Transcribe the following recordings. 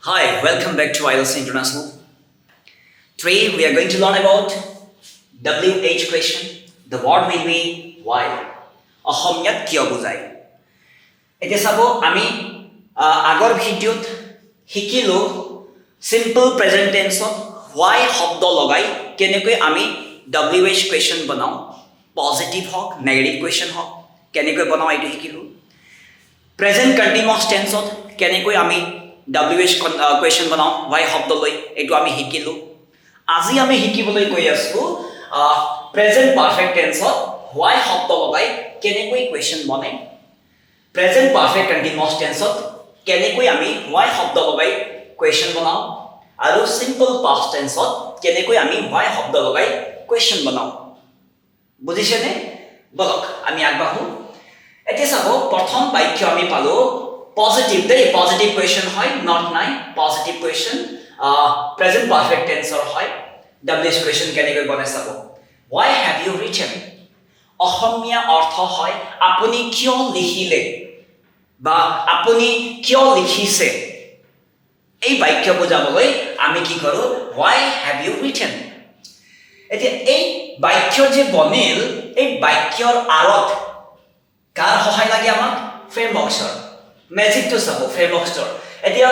Hi, welcome back to IELTS International. Today we are going to learn about WH question. The word will be why. অসমীয়াত কিয় বুজায় এতিয়া চাব আমি আগৰ ভিডিঅ'ত শিকিলো সিম্পল প্ৰেজেন্ট টেন্সত why শব্দ লগাই কেনেকৈ আমি WH question বনাও পজিটিভ হওক নেগেটিভ question হওক কেনেকৈ বনাও এইটো শিকিলো প্ৰেজেন্ট কন্টিনিউয়াছ টেন্সত কেনেকৈ আমি WH question বনাও why শব্দ লৈ এইটো আমি শিকিলো আজি আমি শিকিবলৈ গৈ আছো প্ৰেজেন্ট পাৰফেক্ট টেন্সত why শব্দ লগাই কেনেকৈ question বনে প্ৰেজেন্ট পাৰফেক্ট কন্টিনিউয়াছ টেন্সত কেনেকৈ আমি why শব্দ লগাই question বনাও আৰু সিম্পল পাস্ট টেন্সত কেনেকৈ আমি why শব্দ লগাই question বনাও বুজিছেনে বলক আমি আগবাঢ়ো এতিয়া চাব প্ৰথম বাক্য আমি পালো পজিটিভ দে পজিটিভ কোৱেশ্চন হয় নট নাই পজিটিভ কোৱেশ্চন প্ৰেজেন্ট পাৰফেক্ট টেন্সৰ হয় WH কোৱেশ্চন কেনেকৈ বনে চাব why have you written অসমীয়া অৰ্থ হয় আপুনি কিয় লিখিলে বা আপুনি কিয় লিখিছে এই বাক্য বুজাবলৈ আমি কি কৰো why have you written এতিয়া এই বাক্য যে বনিল এই বাক্যৰ আৰত কাৰ সহায় লাগে আমাক ফ্ৰেমৱৰ্কছৰ মেজিকটো চাব ফ্ৰেমৱৰ্কছৰ এতিয়া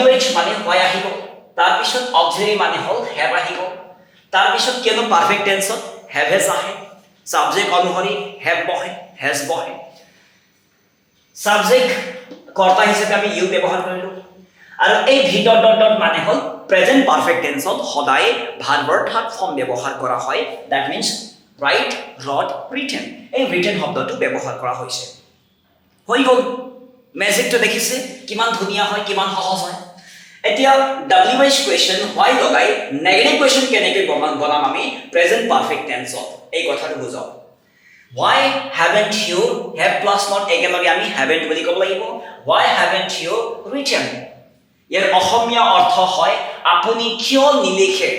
WH মানে why আহিব তাৰ পিছত অক্সিলাৰি মানে হল have আহিব তাৰ পিছত কেনো পাৰফেক্ট টেন্সত have has আহে সাবজেক্ট অনুসৰি have বহে has বহে সাবজেক্ট কৰ্তা হিচাপে আমি you ব্যৱহাৰ কৰিলো আৰু এই ভিতৰ ডট মানে হল প্ৰেজেন্ট পাৰফেক্ট টেন্সত সদায় ভাৰ্বৰ থাৰ্ড ফৰ্ম ব্যৱহাৰ কৰা হয় that means write wrote written এই written শব্দটো ব্যৱহাৰ কৰা হৈছে হৈ গল মেজিকটো দেখিছে কিমান ধুনিয়া হয় কিমান সহজ হয় এতিয়া WH কোৱেশ্চন why লগাই নেগেটিভ কোৱেশ্চন কেনেকৈ বনাম আমি প্ৰেজেন্ট পাৰফেক্ট টেন্সত এই কথাটো বুজাও why haven't you have plus not একেলগে আমি haven't বুলি ক'ব লাগিব why haven't you written ইয়াৰ অসমীয়া অৰ্থ হয় আপুনি কিয় নিলিখে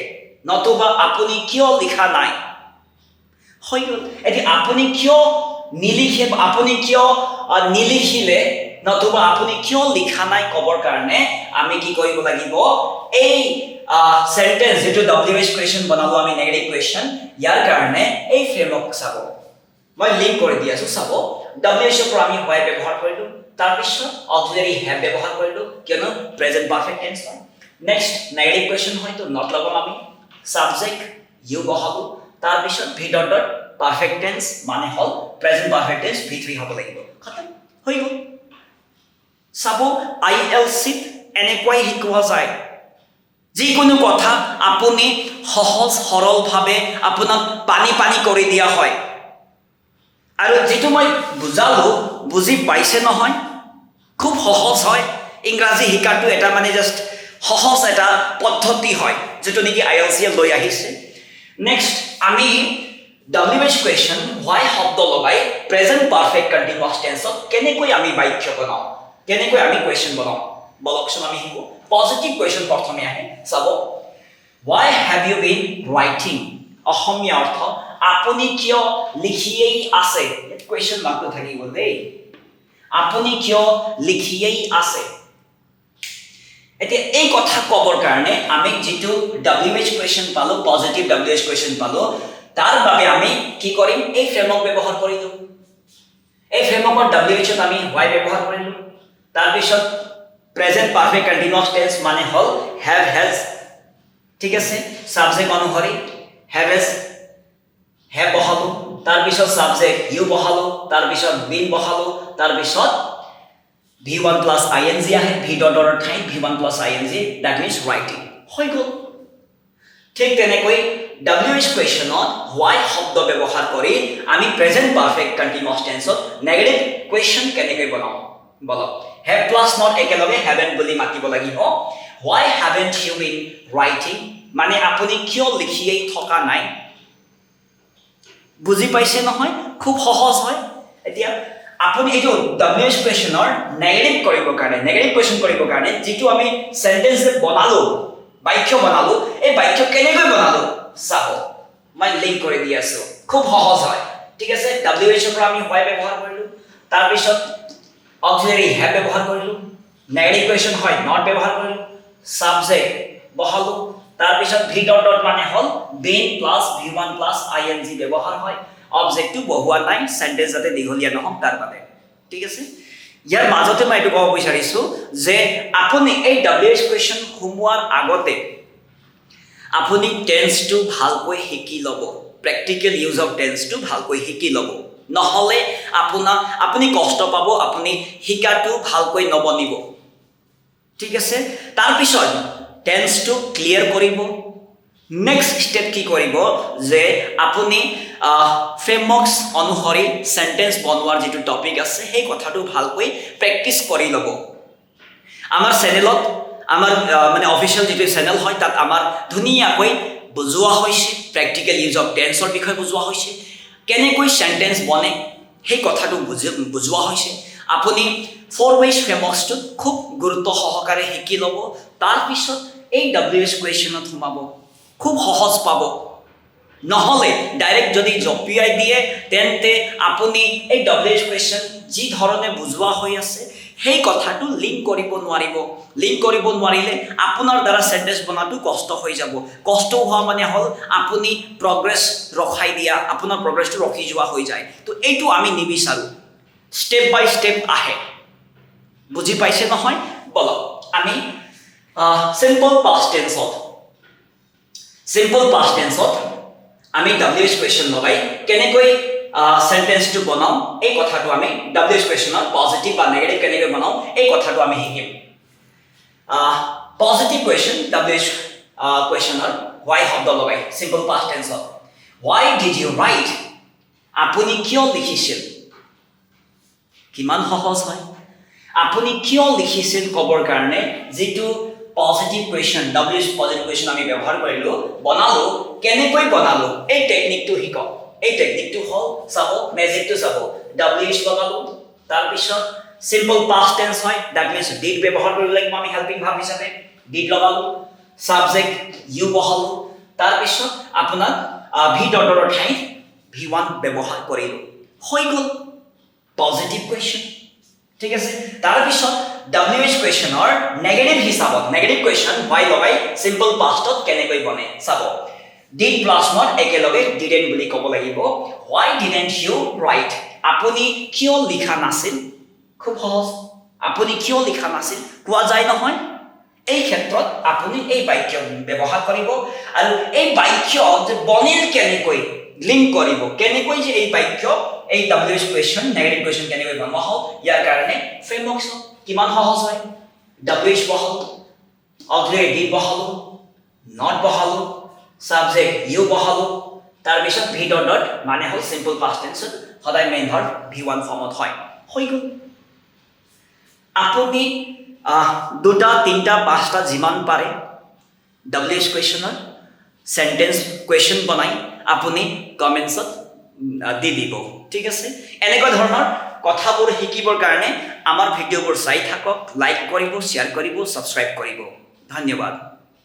নতুবা আপুনি কিয় লিখা নাই হৈ গল এতিয়া আপুনি কিয় নিলিখে আপুনি কিয় নিলিখিলে নতুবা আপুনি কিয় লিখা নাই কবৰ কাৰণে আমি কি কৰিব লাগিব এই সেন্টেন্স যেটো WH কোৱেশ্চন বনালো আমি নেগেটিভ কোৱেশ্চন ইয়াৰ কাৰণে এই ফ্ৰেমৱৰ্ক চাব মই লিংক কৰি দি আছো চাব WH ৰ পৰা আমি why ব্যৱহাৰ কৰিলো তাৰ পিছত অক্সিলাৰি have ব্যৱহাৰ কৰিলো কিয়নো প্ৰেজেন্ট পাৰফেক্ট টেন্স হয় নেক্সট নেগেটিভ কোৱেশ্চন হয় তো নট লগাম আমি সাবজেক্ট you বহালো তাৰ পিছত ভিতৰ ডট পাৰফেক্ট টেন্স মানে হল প্ৰেজেন্ট পাৰফেক্ট টেন্স V3 হ'ব লাগিব খতম হৈ গল চাব IELTS এনেকৈ শিকোৱা যায় যিকোনো কথা আপুনি সহজ সৰল ভাৱে আপোনাক পানী পানী কৰি দিয়া হয় আৰু যেটো মই বুজালো বুজি পাইছে নহয় খুব সহজ হয় ইংৰাজী শিকাটো এটা মানে জাস্ট সহজ এটা পদ্ধতি হয় যেটো নেকি IELTS লৈ আহিছে নেক্সট আমি WH কোৱেশ্চন why শব্দ লগাই প্ৰেজেন্ট পাৰফেক্ট কন্টিনিউয়াছ টেন্সত কেনেকৈ আমি বাক্য বনাও কেনেকৈ আমি কোৱেশ্চন বনাও বলকচোন আমি শিকো পজিটিভ কোৱেশ্চন প্ৰথমে আহে চাব why have you been writing অসমীয়া অৰ্থ আপুনি কিয় লিখিয়েই আছে কোৱেশ্চন মাৰ্কটো থাকিব দেই আপুনি কিয় লিখিয়েই আছে এতিয়া এই কথা কবৰ কাৰণে আমি যেটো WH কোৱেশ্চন পালো পজিটিভ WH কোৱেশ্চন পালো তাৰ বাবে আমি কি কৰিম এই ফ্ৰেমৱৰ্ক ব্যৱহাৰ কৰিলো এই ফ্ৰেমৱৰ্কৰ WH ত আমি why ব্যৱহাৰ কৰিলো তাৰ পিছত প্ৰেজেন্ট পাৰফেক্ট কন্টিনিউয়াছ টেন্স মানে হল have has ঠিক আছে সাবজেক্ট অনুসৰি have has have বহালো তাৰ পিছত সাবজেক্ট you বহালো তাৰ পিছত been বহালো তাৰ পিছত V1 plus ing আহে V ডটৰ ঠাইত V1 plus ing that means writing হৈ গল ঠিক তেনেকৈ WH কোৱেশ্চনত why শব্দ ব্যৱহাৰ কৰি আমি প্ৰেজেন্ট পাৰফেক্ট কন্টিনিউয়াছ টেন্সত নেগেটিভ কোৱেশ্চন কেনেকৈ বনাও বলক have plus not একেলগে haven't বুলি মাতিব লাগিব why haven't you been writing মানে আপুনি কিয় লিখিয়েই থকা নাই বুজি পাইছে নহয় খুব সহজ হয় এতিয়া আপুনি এইটো WH কোৱেশ্চনৰ নেগেটিভ কৰিবৰ কাৰণে নেগেটিভ কোৱেশ্চন কৰিবৰ কাৰণে যেটো আমি সেন্টেন্স বনালো বাক্য বনালো এই বাক্য কেনেকৈ বনালো চাব মই লিংক কৰি দি আছো খুব সহজ হয় ঠিক আছে WH ৰ পৰা আমি why ব্যৱহাৰ কৰিলো তাৰ পিছত অক্সিলাৰি have ব্যৱহাৰ কৰিলো নেগেটিভ কোৱেশ্চন হয় নট ব্যৱহাৰ কৰিলো সাবজেক্ট বহালো তাৰপিছত ভি ডট ডট মানে হল বেইন প্লাস v1 প্লাস ing ব্যৱহাৰ হয় অবজেক্টটো বহুৱা নাই সেন্টেন্স যাতে দীঘলীয়া নহওক তাৰ বাবে ঠিক আছে ইয়াৰ মাজতে মই এটো ক'ব বিচাৰিছো যে আপুনি এই WH কোৱেশ্চন সোমোৱাৰ আগতে আপুনি টেন্সটো ভালকৈ শিকি লব প্ৰ্যাকটিক্যাল ইউজ অফ টেন্সটো ভালকৈ শিকি লব নহলে আপুনি কষ্ট পাব আপুনি শিকাটো ভালকৈ নবনিব ঠিক আছে তাৰ পিছত টেন্সটো ক্লিয়াৰ কৰিব নেক্সট স্টেপ কি কৰিব যে আপুনি ফ্ৰেমৱৰ্কস অনুসৰি সেন্টেন্স বনোৱাৰ যেটো টপিক আছে সেই কথাটো ভালকৈ প্ৰ্যাকটিস কৰি লব আমাৰ চেনেলত আমাৰ মানে অফিচিয়াল যেটো চেনেল হয় তাত আমাৰ ধুনিয়াকৈ বুজোৱা হৈছে প্ৰ্যাকটিক্যাল ইউজ অফ টেন্সৰ বিষয়ে বুজোৱা হৈছে কেনেকৈ সেন্টেন্স বনে সেই কথাটো বুজোৱা হৈছে আপুনি ফৰ ৱেজ ফ্ৰেমৱৰ্কসটো খুব গুৰুত্ব সহকাৰে শিকি লব তাৰ পিছত এই WH কোৱেশ্চনত সোমাব খুব সহজ পাব নহলে ডাইৰেক্ট যদি জপিয়াই দিয়ে তেন্তে আপুনি এই WH কোৱেশ্চন যি ধৰণে বুজোৱা হৈ আছে সেই কথাটো লিংক কৰিব নোৱাৰিলে আপোনাৰ দ্বাৰা সেন্টেন্স বনাটো কষ্ট হৈ যাব কষ্ট হোৱা মানে হল আপুনি প্ৰগ্ৰেছ ৰখাই দিয়া আপোনাৰ প্ৰগ্ৰেছটো ৰখি যোৱা হৈ যায় তো এইটো আমি নিবিচাৰো স্টেপ বাই স্টেপ আহে বুজি পাইছে নহয় বল আমি সিম্পল পাস্ট টেন্সত আমি WH কোৱেশ্চন লগাই কেনেকৈ সেন্টেন্সটো বনাও এই কথাটো আমি WH কোৱেশ্চনৰ পজিটিভ বা নেগেটিভ কেনেকৈ বনাও এই কথাটো আমি শিকিম পজিটিভ কোৱেশ্চন WH কোৱেশ্চনৰ why শব্দ লগাই সিম্পল পাস্ট টেন্সত why did you write আপুনি কিয় লিখিছিল কিমান সহজ হয় আপুনি কিয় লিখিছিল কবৰ কাৰণে যেটো positive question WH positive question আমি ব্যৱহাৰ কৰিলো বনালো কেনেকৈ বনালো এই টেকনিকটো শিকক এই টেকনিকটো হল চাব মেজিকটো চাব WH লগালো তাৰ পিছত সিম্পল পাস্ট টেন্স হয় দ্যাট মিন্স ডিড ব্যৱহাৰ কৰিব লাগিব আমি হেল্পিং ভাৰ্ব হিচাপে ডিড লগালো সাবজেক্ট ইউ বহালো তাৰ পিছত আপোনাৰ ভি ডট ডটৰ ঠাইত v1 ব্যৱহাৰ কৰিলো হৈ গল পজিটিভ কোৱেশ্চন ঠিক আছে তাৰ পিছত WH কোৱেশ্চনৰ নেগেটিভ হিচাপত নেগেটিভ কোৱেশ্চন why লগাই সিম্পল পাস্টত কেনেকৈ বনে চাব did plus not একেলগে didn't বুলি ক'ব লাগিব why didn't you write আপুনি কিয় লিখা নাছিল খুব সহজ আপুনি কিয় লিখা নাছিল কোৱা যায় নহয় এই ক্ষেত্ৰত আপুনি এই বাক্য ব্যৱহাৰ কৰিব আৰু এই বাক্য যে বনিল কেনেকৈ লিংক কৰিব কেনেকৈ যে এই বাক্য এই WH কোৱেশ্চন নেগেটিভ কোৱেশ্চন কেনেকৈ বনোৱা হয় ইয়াৰ কাৰণে ফ্ৰেমৱৰ্কস কিমান সহজ হয় WH বহালো অক্সিলাৰি did বহালো not বহালো সাবজেক্ট ইউ বহালো তাৰ পিছত ভি ডট ডট মানে হল সিম্পল পাস্ট টেন্স সদায় মেইন ভাৰ্ব v1 ফৰ্মত হয় হৈ গল আপুনি দুটা তিনটা পাঁচটা যিমান পাৰে WH কোৱেশ্চনৰ সেন্টেন্স কোৱেশ্চন বনাই আপুনি কমেন্টছত দি দিব ঠিক আছে এনেকুৱা ধৰণৰ কথাবোৰ শিকিবৰ কাৰণে আমাৰ ভিডিঅ'বোৰ চাই থাকক লাইক কৰিব শেয়াৰ কৰিব সাবস্ক্ৰাইব কৰিব ধন্যবাদ